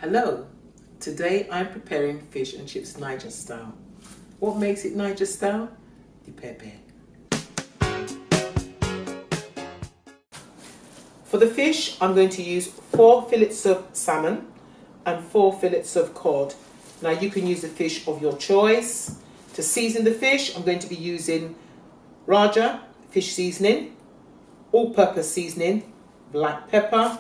Hello, today I'm preparing fish and chips Niger style. What makes it Niger style? The pepper. For the fish, I'm going to use 4 fillets of salmon and 4 fillets of cod. Now you can use the fish of your choice. To season the fish, I'm going to be using Raja fish seasoning, all-purpose seasoning, black pepper,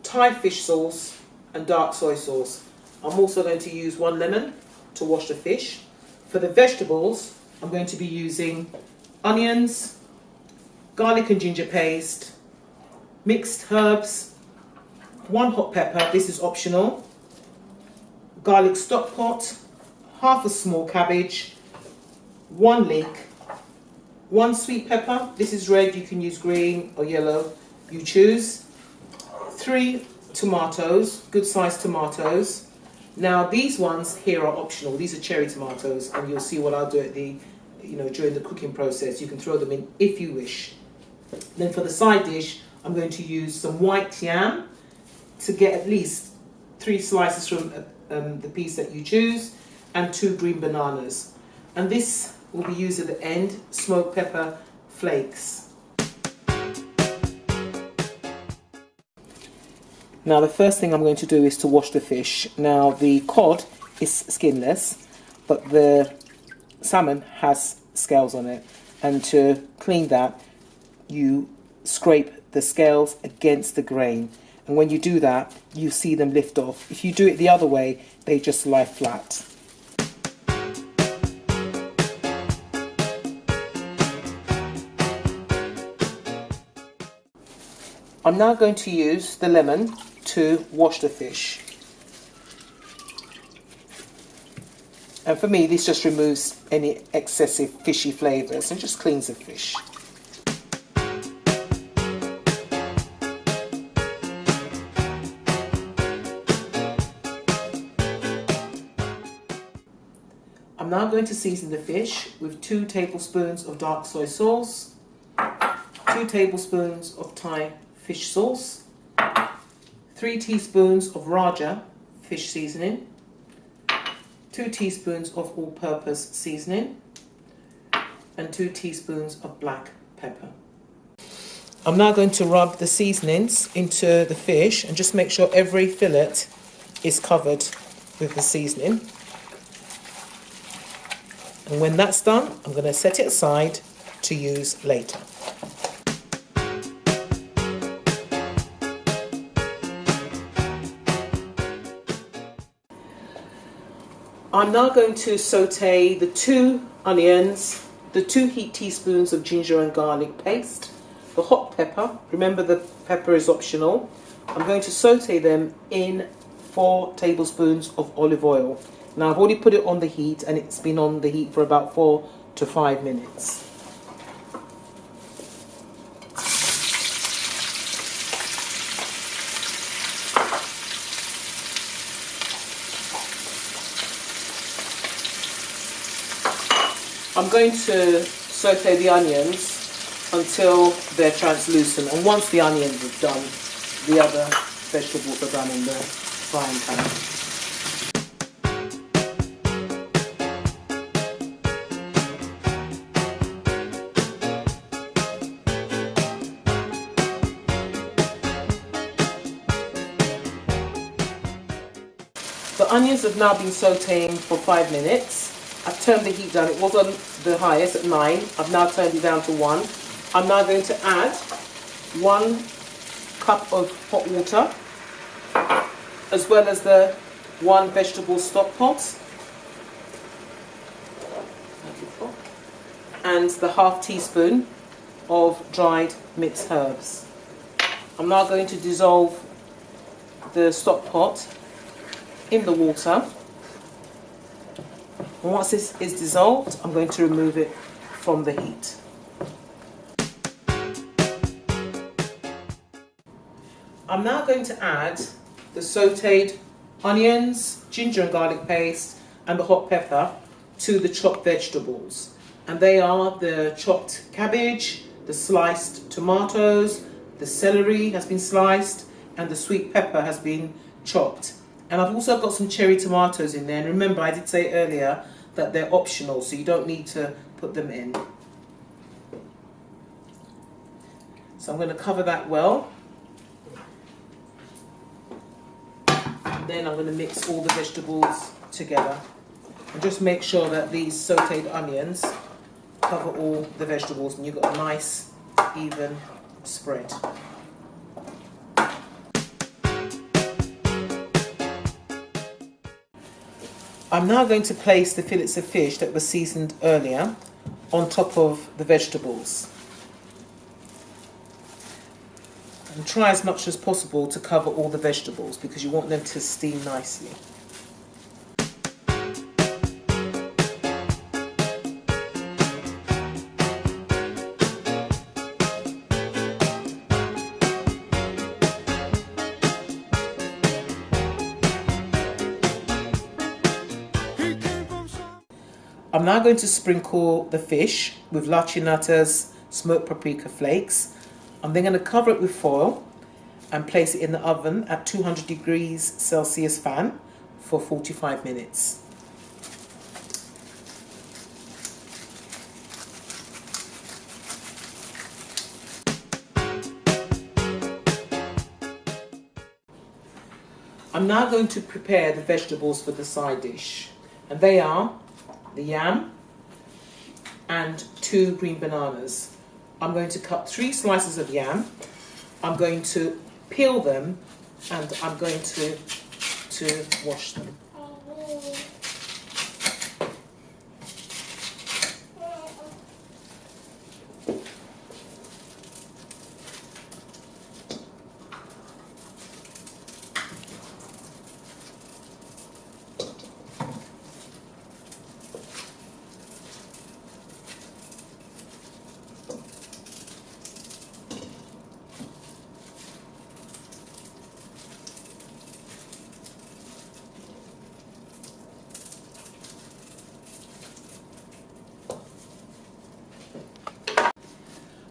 Thai fish sauce and dark soy sauce. I'm also going to use 1 lemon to wash the fish. For the vegetables, I'm going to be using onions, garlic and ginger paste, mixed herbs, 1 hot pepper, this is optional, garlic stock pot, half a small cabbage, 1 leek, 1 sweet pepper, this is red, you can use green or yellow, you choose, 3 tomatoes, good sized tomatoes. Now these ones here are optional, these are cherry tomatoes, and you'll see what I'll do at the, during the cooking process. You can throw them in if you wish. Then for the side dish, I'm going to use some white yam to get at least 3 slices from the piece that you choose, and 2 green bananas. And this will be used at the end, smoked pepper flakes. Now the first thing I'm going to do is to wash the fish. Now the cod is skinless, but the salmon has scales on it. And to clean that, you scrape the scales against the grain. And when you do that, you see them lift off. If you do it the other way, they just lie flat. I'm now going to use the lemon to wash the fish. And for me, this just removes any excessive fishy flavours and just cleans the fish. I'm now going to season the fish with 2 tablespoons of dark soy sauce, 2 tablespoons of Thai fish sauce, 3 teaspoons of Raja fish seasoning, 2 teaspoons of all-purpose seasoning, and 2 teaspoons of black pepper. I'm now going to rub the seasonings into the fish and just make sure every fillet is covered with the seasoning. And when that's done, I'm going to set it aside to use later. I'm now going to saute the 2 onions, the 2 heaped teaspoons of ginger and garlic paste, the hot pepper, remember the pepper is optional. I'm going to saute them in 4 tablespoons of olive oil. Now I've already put it on the heat and it's been on the heat for about 4 to 5 minutes. I'm going to saute the onions until they're translucent, and once the onions are done, the other vegetables are done in the frying pan. The onions have now been sauteing for 5 minutes. I've turned the heat down. It was on the highest at 9. I've now turned it down to 1. I'm now going to add 1 cup of hot water, as well as the 1 vegetable stock pot, and the ½ teaspoon of dried mixed herbs. I'm now going to dissolve the stock pot in the water. And once this is dissolved, I'm going to remove it from the heat. I'm now going to add the sauteed onions, ginger and garlic paste, and the hot pepper to the chopped vegetables. And they are the chopped cabbage, the sliced tomatoes, the celery has been sliced, and the sweet pepper has been chopped. And I've also got some cherry tomatoes in there. And remember, I did say earlier that they're optional, so you don't need to put them in. So I'm going to cover that well. And then I'm going to mix all the vegetables together. And just make sure that these sauteed onions cover all the vegetables and you've got a nice, even spread. I'm now going to place the fillets of fish that were seasoned earlier on top of the vegetables. And try as much as possible to cover all the vegetables because you want them to steam nicely. I'm now going to sprinkle the fish with lacinatas smoked paprika flakes. I'm then going to cover it with foil and place it in the oven at 200 degrees Celsius fan for 45 minutes. I'm now going to prepare the vegetables for the side dish, and they are the yam and 2 green bananas. I'm going to cut 3 slices of yam. I'm going to peel them and I'm going to wash them.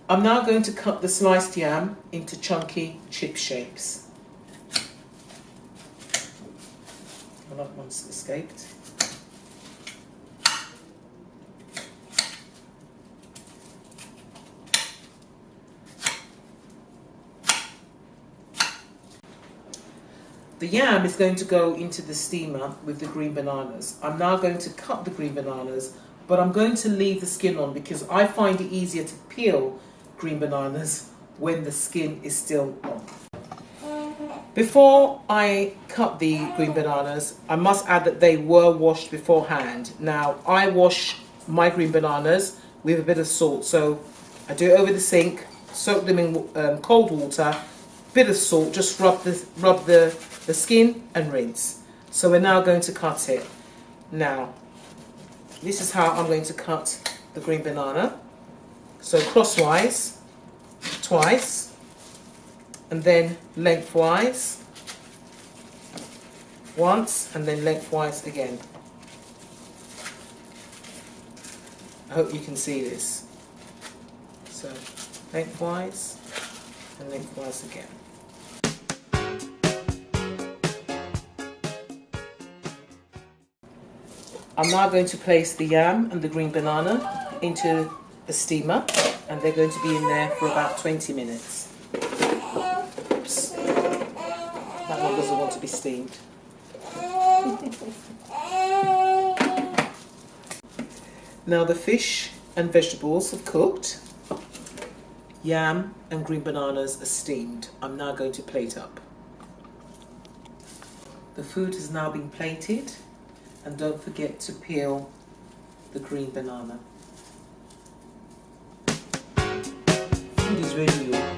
I'm now going to cut the sliced yam into chunky chip shapes. Another one's escaped. The yam is going to go into the steamer with the green bananas. I'm now going to cut the green bananas, but I'm going to leave the skin on because I find it easier to peel green bananas when the skin is still on. Before I cut the green bananas, I must add that they were washed beforehand. Now, I wash my green bananas with a bit of salt. So I do it over the sink, soak them in cold water, bit of salt, just rub the skin and rinse. So we're now going to cut it. Now, this is how I'm going to cut the green banana. So crosswise, twice, and then lengthwise, once, and then lengthwise again. I hope you can see this. So lengthwise and lengthwise again. I'm now going to place the yam and the green banana into a steamer, and they're going to be in there for about 20 minutes. Oops. That one doesn't want to be steamed. Now the fish and vegetables have cooked. Yam and green bananas are steamed. I'm now going to plate up. The food has now been plated, and don't forget to peel the green banana. Food is ready.